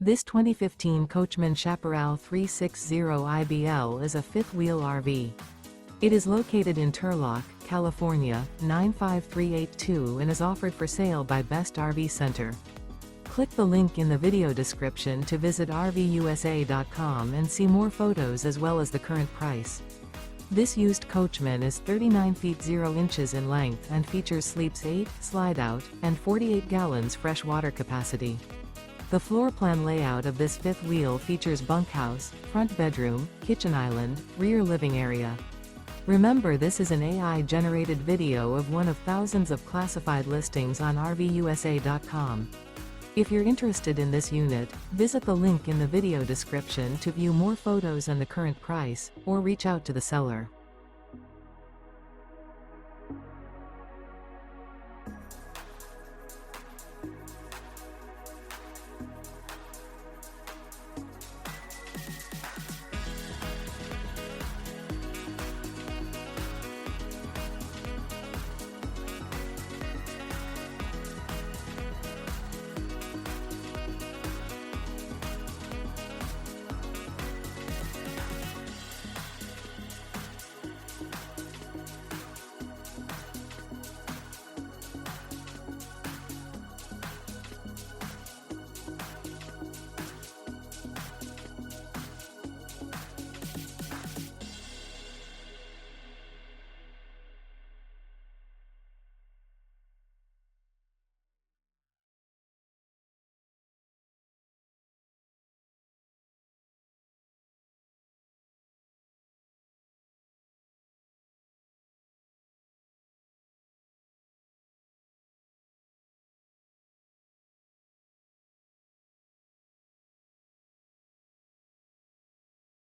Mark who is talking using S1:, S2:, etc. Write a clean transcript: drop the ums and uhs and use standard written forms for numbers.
S1: This 2015 Coachmen Chaparral 360 IBL is a fifth-wheel RV. It is located in Turlock, California, 95382 and is offered for sale by Best RV Center. Click the link in the video description to visit RVUSA.com and see more photos as well as the current price. This used Coachmen is 39 feet 0 inches in length and features sleeps 8, slide-out, and 48 gallons fresh water capacity. The floor plan layout of this fifth wheel features bunkhouse, front bedroom, kitchen island, rear living area. Remember, this is an AI-generated video of one of thousands of classified listings on RVUSA.com. If you're interested in this unit, visit the link in the video description to view more photos and the current price, or reach out to the seller.